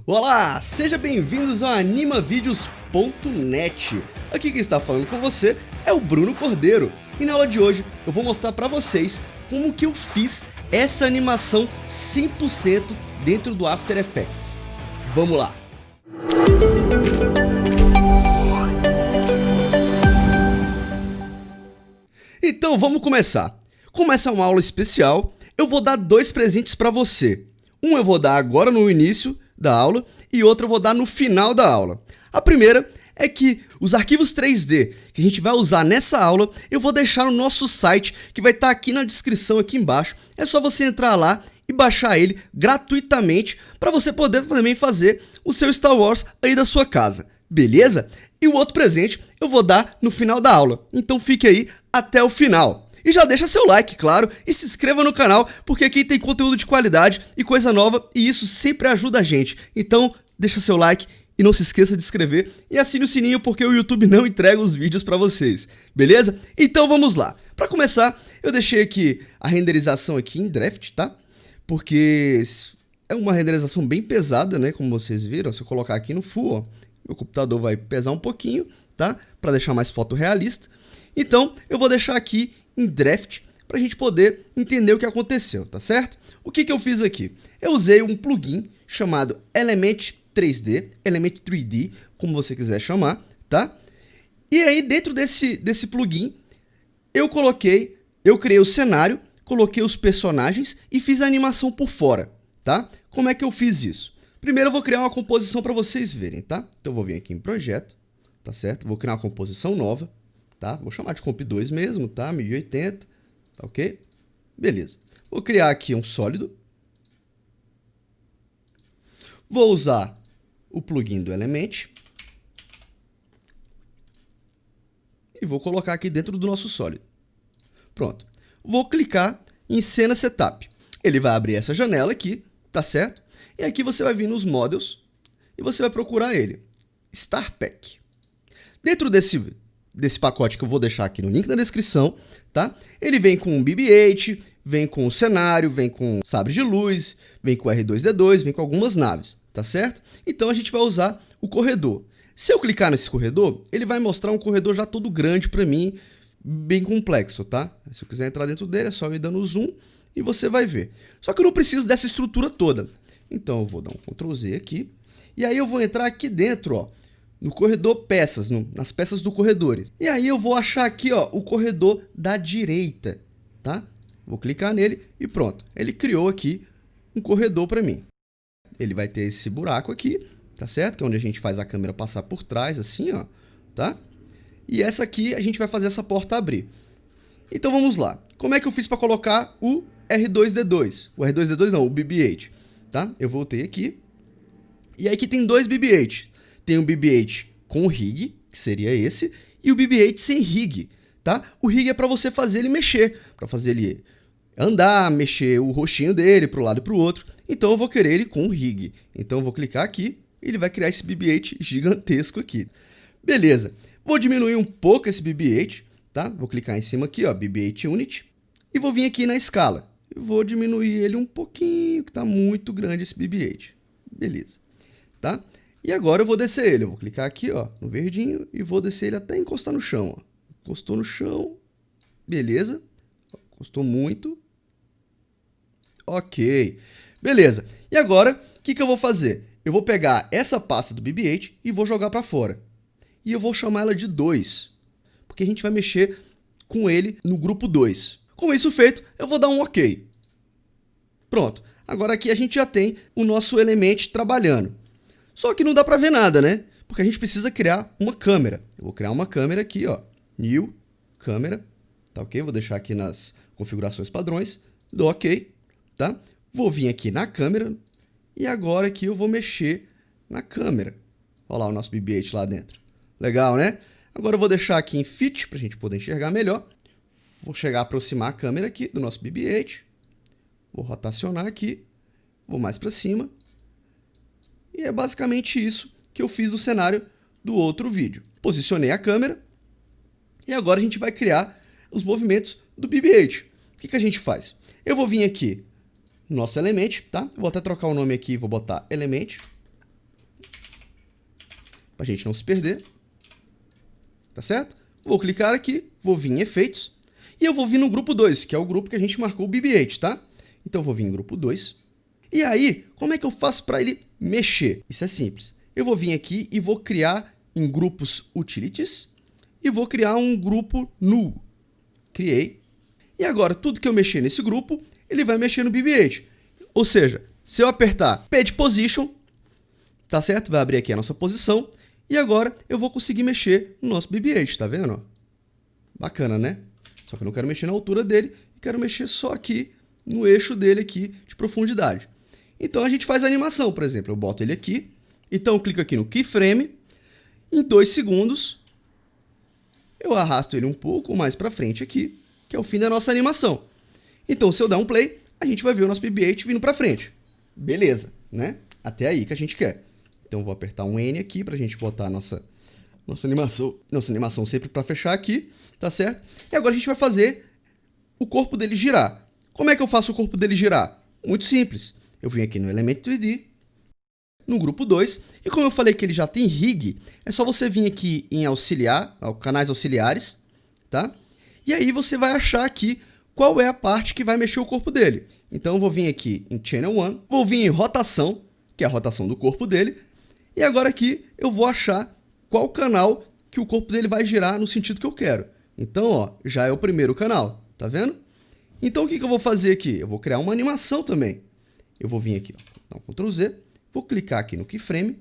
Olá, seja bem-vindos ao animavideos.net. Aqui quem está falando com você é o Bruno Cordeiro. E na aula de hoje eu vou mostrar para vocês como que eu fiz essa animação 100% dentro do After Effects. Vamos lá! Então vamos começar. Como essa é uma aula especial, eu vou dar dois presentes para você. Um eu vou dar agora no início da aula e outro eu vou dar no final da aula. A primeira é que os arquivos 3D que a gente vai usar nessa aula, eu vou deixar no nosso site, que vai estar aqui na descrição aqui embaixo. É só você entrar lá e baixar ele gratuitamente para você poder também fazer o seu Star Wars aí da sua casa, beleza? E o outro presente eu vou dar no final da aula, então fique aí até o final. E já deixa seu like, claro, e se inscreva no canal, porque aqui tem conteúdo de qualidade e coisa nova, e isso sempre ajuda a gente. Então, deixa seu like e não se esqueça de se inscrever e assine o sininho, porque o YouTube não entrega os vídeos para vocês, beleza? Então vamos lá. Para começar, eu deixei aqui a renderização aqui em Draft, tá? Porque é uma renderização bem pesada, né? Como vocês viram, se eu colocar aqui no Full, ó, meu computador vai pesar um pouquinho, tá? Para deixar mais fotorrealista. Então, eu vou deixar aqui em Draft para a gente poder entender o que aconteceu, tá certo? O que eu fiz aqui? Eu usei um plugin chamado Element 3D, Element 3D, como você quiser chamar, tá? E aí, dentro desse plugin, eu criei o cenário, coloquei os personagens e fiz a animação por fora, tá? Como é que eu fiz isso? Primeiro eu vou criar uma composição para vocês verem, tá? Então eu vou vir aqui em projeto, tá certo? Vou criar uma composição nova, tá? Vou chamar de Comp 2 mesmo, tá? 1080, tá ok? Beleza. Vou criar aqui um sólido. Vou usar o plugin do Element. E vou colocar aqui dentro do nosso sólido. Pronto. Vou clicar em Cena Setup. Ele vai abrir essa janela aqui, tá certo? E aqui você vai vir nos Models e você vai procurar ele. Star Pack. Dentro desse pacote que eu vou deixar aqui no link da descrição, tá? Ele vem com um BB-8, vem com o cenário, vem com sabre de luz, vem com R2-D2, vem com algumas naves, tá certo? Então a gente vai usar o corredor. Se eu clicar nesse corredor, ele vai mostrar um corredor já todo grande para mim, bem complexo, tá? Se eu quiser entrar dentro dele, é só me dando zoom e você vai ver. Só que eu não preciso dessa estrutura toda. Então eu vou dar um Ctrl Z aqui, e aí eu vou entrar aqui dentro, ó, no corredor peças, nas peças do corredor. E aí eu vou achar aqui, ó, o corredor da direita, tá? Vou clicar nele e pronto. Ele criou aqui um corredor para mim. Ele vai ter esse buraco aqui, tá certo? Que é onde a gente faz a câmera passar por trás, assim, ó, tá? E essa aqui a gente vai fazer essa porta abrir. Então vamos lá. Como é que eu fiz para colocar o R2-D2? O R2-D2 não, o BB-8, tá? Eu voltei aqui. E aí aqui tem dois BB-8. Tem o BB-8 com rig, que seria esse, e o BB-8 sem rig, tá? O rig é para você fazer ele mexer, para fazer ele andar, mexer o rostinho dele para um lado e para o outro. Então eu vou querer ele com rig. Então eu vou clicar aqui e ele vai criar esse BB-8 gigantesco aqui. Beleza. Vou diminuir um pouco esse BB-8, tá? Vou clicar em cima aqui, ó, BB-8 Unit, e vou vir aqui na escala. Eu vou diminuir ele um pouquinho, que está muito grande esse BB-8. Beleza, tá? E agora eu vou descer ele, eu vou clicar aqui, ó, no verdinho, e vou descer ele até encostar no chão, ó. Encostou no chão, beleza, encostou muito, ok, beleza. E agora, o que eu vou fazer? Eu vou pegar essa pasta do BB-8 e vou jogar para fora. E eu vou chamar ela de 2, porque a gente vai mexer com ele no grupo 2. Com isso feito, eu vou dar um ok. Pronto, agora aqui a gente já tem o nosso Element trabalhando. Só que não dá para ver nada, né? Porque a gente precisa criar uma câmera. Eu vou criar uma câmera aqui, ó. New, câmera, tá ok? Vou deixar aqui nas configurações padrões. Dou ok, tá? Vou vir aqui na câmera. E agora aqui eu vou mexer na câmera. Olha lá o nosso BB-8 lá dentro. Legal, né? Agora eu vou deixar aqui em Fit, para a gente poder enxergar melhor. Vou chegar a aproximar a câmera aqui do nosso BB-8. Vou rotacionar aqui. Vou mais para cima. E é basicamente isso que eu fiz no cenário do outro vídeo. Posicionei a câmera. E agora a gente vai criar os movimentos do BB-8. O que a gente faz? Eu vou vir aqui no nosso Element, tá? Vou até trocar o nome aqui e vou botar Element, para a gente não se perder. Tá certo? Vou clicar aqui, vou vir em Efeitos, e eu vou vir no grupo 2, que é o grupo que a gente marcou o BB-8, tá? Então eu vou vir em grupo 2. E aí, como é que eu faço para ele mexer? Isso é simples. Eu vou vir aqui e vou criar em grupos Utilities, e vou criar um grupo Null. Criei. E agora, tudo que eu mexer nesse grupo, ele vai mexer no BB-8. Ou seja, se eu apertar Pad Position, tá certo? Vai abrir aqui a nossa posição. E agora eu vou conseguir mexer no nosso BB-8, tá vendo? Bacana, né? Só que eu não quero mexer na altura dele, quero mexer só aqui no eixo dele aqui de profundidade. Então a gente faz a animação, por exemplo. Eu boto ele aqui, então eu clico aqui no Keyframe. Em 2 segundos, eu arrasto ele um pouco mais para frente aqui, que é o fim da nossa animação. Então, se eu der um play, a gente vai ver o nosso BB-8 vindo para frente. Beleza, né? Até aí que a gente quer. Então, vou apertar um N aqui para a gente botar a nossa animação sempre para fechar aqui, tá certo? E agora a gente vai fazer o corpo dele girar. Como é que eu faço o corpo dele girar? Muito simples. Eu venho aqui no Element 3D, no grupo 2, e como eu falei que ele já tem rig, é só você vir aqui em auxiliar, canais auxiliares, tá? E aí você vai achar aqui qual é a parte que vai mexer o corpo dele. Então eu vou vir aqui em Channel 1, vou vir em rotação, que é a rotação do corpo dele, e agora aqui eu vou achar qual canal que o corpo dele vai girar no sentido que eu quero. Então, ó, já é o primeiro canal, tá vendo? Então o que eu vou fazer aqui? Eu vou criar uma animação também. Eu vou vir aqui, ó, dar um Ctrl Z, vou clicar aqui no Keyframe,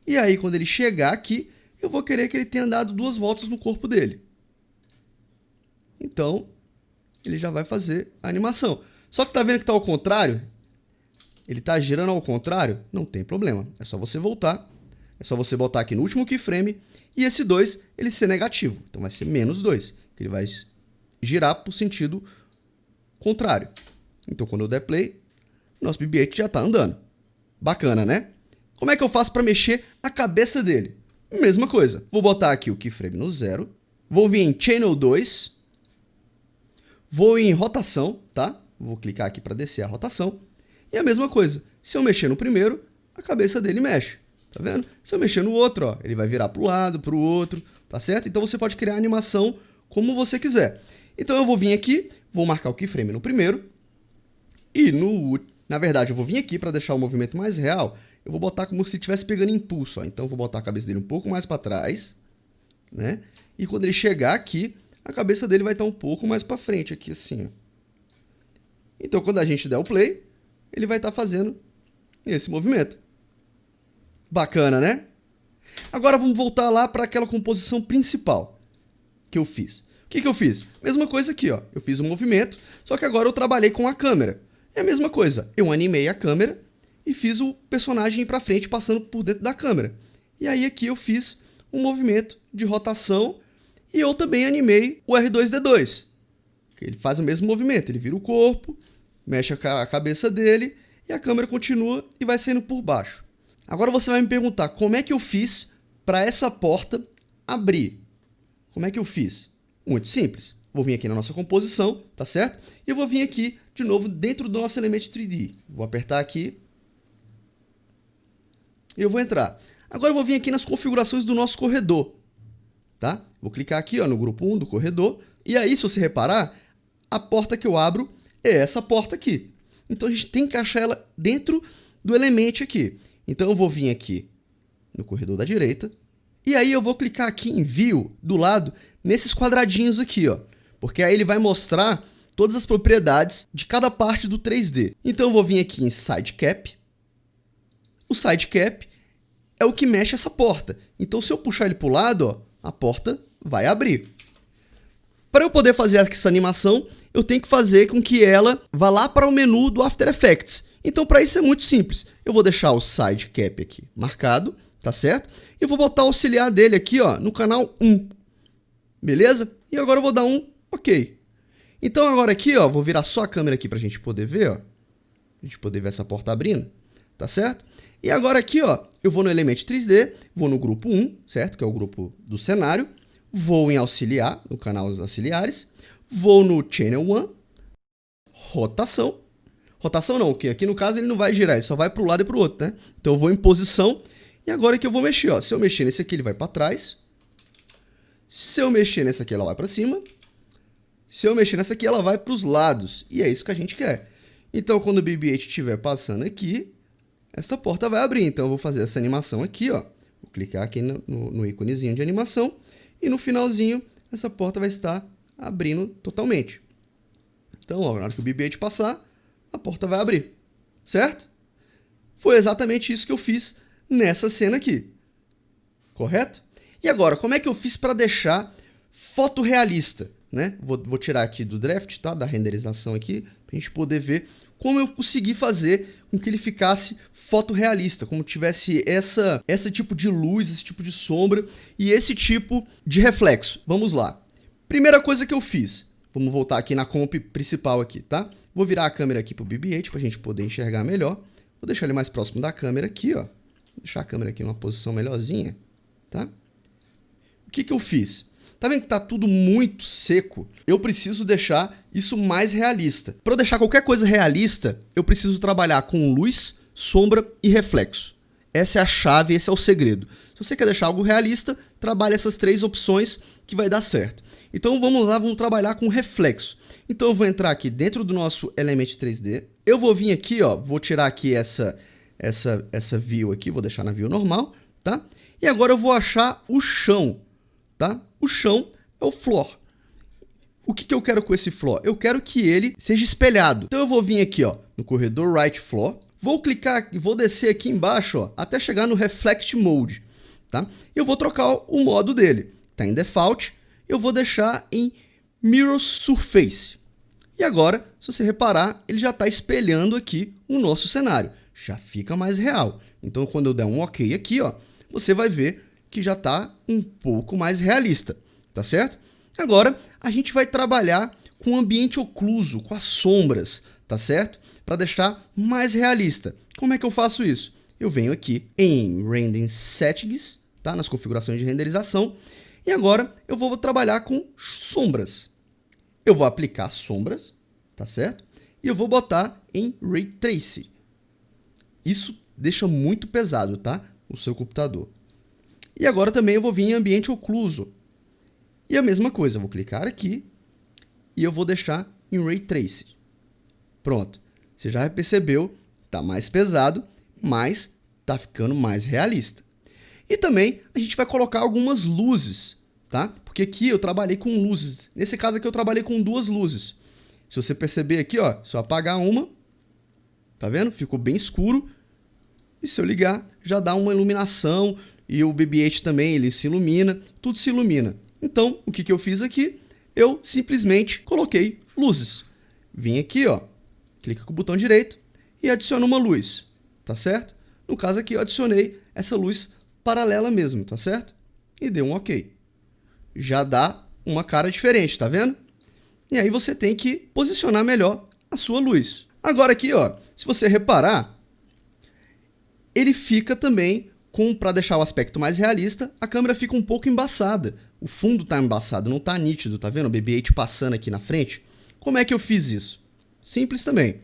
e aí quando ele chegar aqui, eu vou querer que ele tenha dado 2 voltas no corpo dele. Então, ele já vai fazer a animação. Só que tá vendo que tá ao contrário? Ele tá girando ao contrário? Não tem problema. É só você voltar. É só você botar aqui no último keyframe e esse 2 ele ser negativo. Então vai ser menos 2, que ele vai girar para o sentido contrário. Então quando eu der play, nosso BB-8 já tá andando. Bacana, né? Como é que eu faço para mexer a cabeça dele? Mesma coisa. Vou botar aqui o keyframe no 0. Vou vir em Channel 2. Vou em rotação, tá? Vou clicar aqui para descer a rotação. E a mesma coisa. Se eu mexer no primeiro, a cabeça dele mexe. Tá vendo? Se eu mexer no outro, ó, ele vai virar para o lado, para o outro, tá certo? Então você pode criar a animação como você quiser. Então eu vou vir aqui, vou marcar o keyframe no primeiro. E na verdade eu vou vir aqui para deixar o movimento mais real. Eu vou botar como se estivesse pegando impulso, ó. Então eu vou botar a cabeça dele um pouco mais para trás, né? E quando ele chegar aqui, a cabeça dele vai estar um pouco mais para frente aqui assim, ó. Então quando a gente der o play, ele vai estar fazendo esse movimento. Bacana, né? Agora vamos voltar lá para aquela composição principal que eu fiz. O que eu fiz? Mesma coisa aqui, ó. Eu fiz um movimento, só que agora eu trabalhei com a câmera. É a mesma coisa. Eu animei a câmera e fiz o personagem ir para frente passando por dentro da câmera. E aí aqui eu fiz um movimento de rotação e eu também animei o R2-D2. Ele faz o mesmo movimento. Ele vira o corpo, mexe a cabeça dele e a câmera continua e vai saindo por baixo. Agora você vai me perguntar como é que eu fiz para essa porta abrir. Como é que eu fiz? Muito simples. Vou vir aqui na nossa composição, tá certo? E eu vou vir aqui de novo dentro do nosso Element 3D. Vou apertar aqui. E eu vou entrar. Agora eu vou vir aqui nas configurações do nosso corredor, tá? Vou clicar aqui, ó, no grupo 1 do corredor. E aí, se você reparar, a porta que eu abro é essa porta aqui. Então a gente tem que achar ela dentro do Element aqui. Então eu vou vir aqui no corredor da direita. E aí eu vou clicar aqui em View, do lado, nesses quadradinhos aqui, ó. Porque aí ele vai mostrar todas as propriedades de cada parte do 3D. Então eu vou vir aqui em Side Cap. O Side Cap é o que mexe essa porta. Então se eu puxar ele para o lado, ó, a porta vai abrir. Para eu poder fazer essa animação, eu tenho que fazer com que ela vá lá para o menu do After Effects. Então, para isso é muito simples. Eu vou deixar o Side Cap aqui marcado, tá certo? E eu vou botar o auxiliar dele aqui, ó, no canal 1. Beleza? E agora eu vou dar um OK. Então, agora aqui, ó, vou virar só a câmera aqui para a gente poder ver, ó. A gente poder ver essa porta abrindo, tá certo? E agora aqui, ó, eu vou no Element 3D, vou no grupo 1, certo? Que é o grupo do cenário. vou em auxiliar, no canal auxiliares, vou no Channel 1, rotação. Rotação não, porque aqui no caso ele não vai girar, ele só vai para um lado e para o outro, né? Então eu vou em posição e agora que eu vou mexer, ó. Se eu mexer nesse aqui, ele vai para trás. Se eu mexer nesse aqui, ela vai para cima. Se eu mexer nessa aqui, ela vai para os lados. E é isso que a gente quer. Então, quando o BB-8 estiver passando aqui, essa porta vai abrir. Então, eu vou fazer essa animação aqui, ó. Vou clicar aqui no íconezinho de animação. E no finalzinho, essa porta vai estar abrindo totalmente. Então, ó, na hora que o BB-8 passar, a porta vai abrir. Certo? Foi exatamente isso que eu fiz nessa cena aqui. Correto? E agora, como é que eu fiz para deixar fotorrealista? Né? Vou tirar aqui do draft, tá? Da renderização aqui, para a gente poder ver como eu consegui fazer com que ele ficasse fotorrealista, como tivesse esse tipo de luz, esse tipo de sombra e esse tipo de reflexo. Vamos lá. Primeira coisa que eu fiz, vamos voltar aqui na comp principal aqui, tá? Vou virar a câmera aqui pro BB-8 para a gente poder enxergar melhor. Vou deixar ele mais próximo da câmera aqui, ó. Vou deixar a câmera aqui numa posição melhorzinha, tá? O que eu fiz? Tá vendo que tá tudo muito seco? Eu preciso deixar isso mais realista. Para eu deixar qualquer coisa realista, eu preciso trabalhar com luz, sombra e reflexo. Essa é a chave, esse é o segredo. Se você quer deixar algo realista, trabalhe essas três opções que vai dar certo. Então vamos lá, vamos trabalhar com reflexo. Então eu vou entrar aqui dentro do nosso Element 3D. Eu vou vir aqui, ó, vou tirar aqui essa view aqui, vou deixar na view normal, tá? E agora eu vou achar o chão, tá? O chão é o floor. O que eu quero com esse floor? Eu quero que ele seja espelhado. Então eu vou vir aqui, ó, no corredor right floor. Vou clicar, vou descer aqui embaixo, ó, até chegar no Reflect Mode, tá? Eu vou trocar o modo dele. Tá em Default. Eu vou deixar em Mirror Surface. E agora, se você reparar, ele já está espelhando aqui o nosso cenário. Já fica mais real. Então quando eu der um OK aqui, ó, você vai ver que já está um pouco mais realista, tá certo? Agora, a gente vai trabalhar com o ambiente ocluso, com as sombras, tá certo? Para deixar mais realista. Como é que eu faço isso? Eu venho aqui em Render Settings, tá? Nas configurações de renderização, e agora eu vou trabalhar com sombras. Eu vou aplicar sombras, tá certo? E eu vou botar em Ray Tracing. Isso deixa muito pesado, tá? O seu computador. E agora também eu vou vir em ambiente ocluso. E a mesma coisa, eu vou clicar aqui e eu vou deixar em Ray Tracing. Pronto. Você já percebeu, tá mais pesado, mas tá ficando mais realista. E também a gente vai colocar algumas luzes, tá? Porque aqui eu trabalhei com luzes. Nesse caso aqui eu trabalhei com duas luzes. Se você perceber aqui, ó, se eu apagar uma, tá vendo? Ficou bem escuro. E se eu ligar, já dá uma iluminação. E o BB-8 também, ele se ilumina, tudo se ilumina. Então, o que eu fiz aqui? Eu simplesmente coloquei luzes. Vim aqui, ó, clica com o botão direito e adiciono uma luz, tá certo? No caso aqui eu adicionei essa luz paralela mesmo, tá certo? E deu um OK. Já dá uma cara diferente, tá vendo? E aí você tem que posicionar melhor a sua luz. Agora aqui, ó, se você reparar, ele fica também para deixar o aspecto mais realista, a câmera fica um pouco embaçada. O fundo está embaçado, não está nítido, tá vendo? O BB-8 passando aqui na frente. Como é que eu fiz isso? Simples também.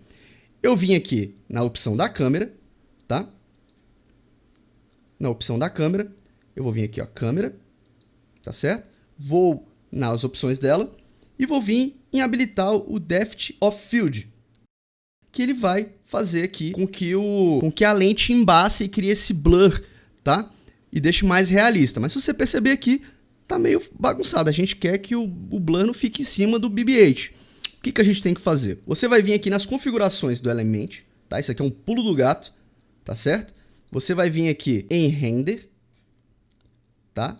Eu vim aqui na opção da câmera, tá? Na opção da câmera, eu vou vir aqui, ó, câmera, tá certo? Vou nas opções dela e vou vir em habilitar o Depth of Field, que ele vai fazer aqui com que a lente embace e crie esse blur, tá? E deixe mais realista. Mas se você perceber aqui, tá meio bagunçado. A gente quer que o blur não fique em cima do BB-8. O que a gente tem que fazer? Você vai vir aqui nas configurações do Element, tá? Isso aqui é um pulo do gato, tá certo? Você vai vir aqui em Render, tá?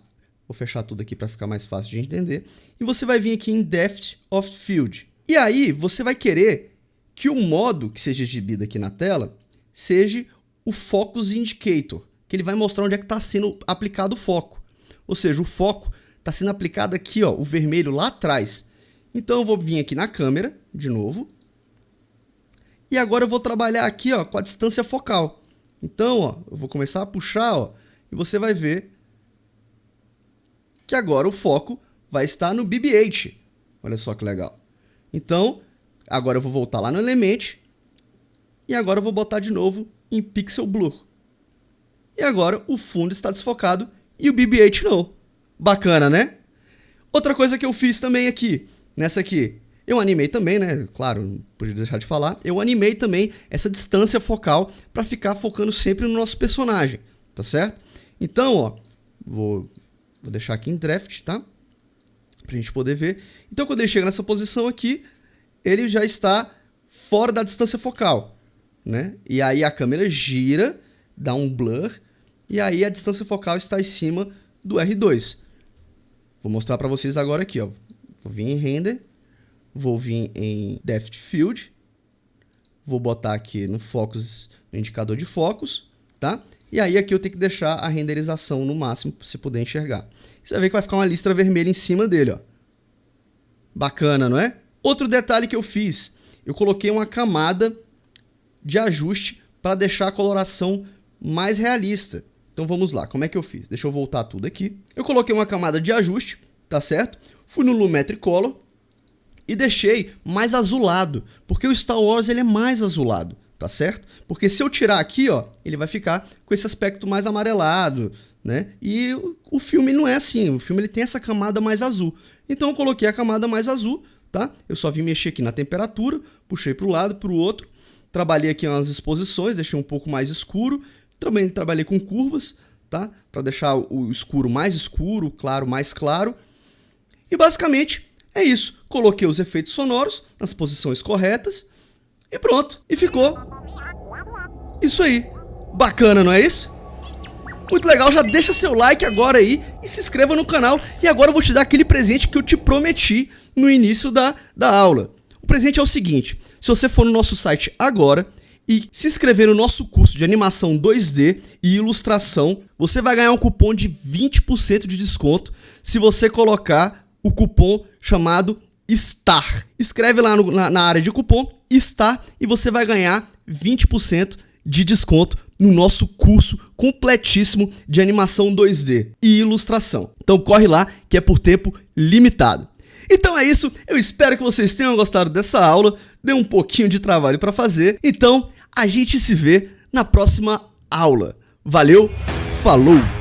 Vou fechar tudo aqui para ficar mais fácil de entender. E você vai vir aqui em Depth of Field. E aí você vai querer que o modo que seja exibido aqui na tela seja o Focus Indicator, que ele vai mostrar onde é que está sendo aplicado o foco. Ou seja, o foco está sendo aplicado aqui, ó, o vermelho lá atrás. Então eu vou vir aqui na câmera, de novo. E agora eu vou trabalhar aqui, ó, com a distância focal. Então, ó, eu vou começar a puxar, ó, e você vai ver que agora o foco vai estar no BB-8. Olha só que legal. Então, agora eu vou voltar lá no Element e agora eu vou botar de novo em Pixel Blur. E agora o fundo está desfocado e o BB-8 não. Bacana, né? Outra coisa que eu fiz também aqui, nessa aqui, eu animei também, né? Claro, não podia deixar de falar. Eu animei também essa distância focal para ficar focando sempre no nosso personagem, tá certo? Então, ó, vou deixar aqui em Draft, tá? Pra gente poder ver. Então, quando ele chega nessa posição aqui, ele já está fora da distância focal, né? E aí a câmera gira, dá um blur, e aí a distância focal está em cima do R2. Vou mostrar para vocês agora aqui, ó. Vou vir em Render, vou vir em Depth Field, vou botar aqui no Focus, no indicador de focos, tá? E aí aqui eu tenho que deixar a renderização no máximo para você poder enxergar. Você vai ver que vai ficar uma listra vermelha em cima dele, ó. Bacana, não é? Outro detalhe que eu fiz, eu coloquei uma camada de ajuste para deixar a coloração mais realista. Então vamos lá, como é que eu fiz? Deixa eu voltar tudo aqui. Eu coloquei uma camada de ajuste, tá certo? Fui no Lumetri Color e deixei mais azulado, porque o Star Wars ele é mais azulado, tá certo? Porque se eu tirar aqui, ó, ele vai ficar com esse aspecto mais amarelado, né? E o filme não é assim, o filme ele tem essa camada mais azul. Então eu coloquei a camada mais azul, tá? Eu só vim mexer aqui na temperatura, puxei para o lado, para o outro, trabalhei aqui nas exposições, deixei um pouco mais escuro, também trabalhei com curvas, tá? Para deixar o escuro, o claro mais claro. E basicamente é isso. Coloquei os efeitos sonoros nas posições corretas e pronto. E ficou isso aí. Bacana, não é isso? Muito legal, já deixa seu like agora aí e se inscreva no canal. E agora eu vou te dar aquele presente que eu te prometi no início da aula. O presente é o seguinte, se você for no nosso site agora e se inscrever no nosso curso de animação 2D e ilustração, você vai ganhar um cupom de 20% de desconto se você colocar o cupom chamado STAR. Escreve lá na área de cupom STAR e você vai ganhar 20% de desconto no nosso curso completíssimo de animação 2D e ilustração. Então corre lá que é por tempo limitado. Então é isso, eu espero que vocês tenham gostado dessa aula, deu um pouquinho de trabalho para fazer, então a gente se vê na próxima aula. Valeu, falou!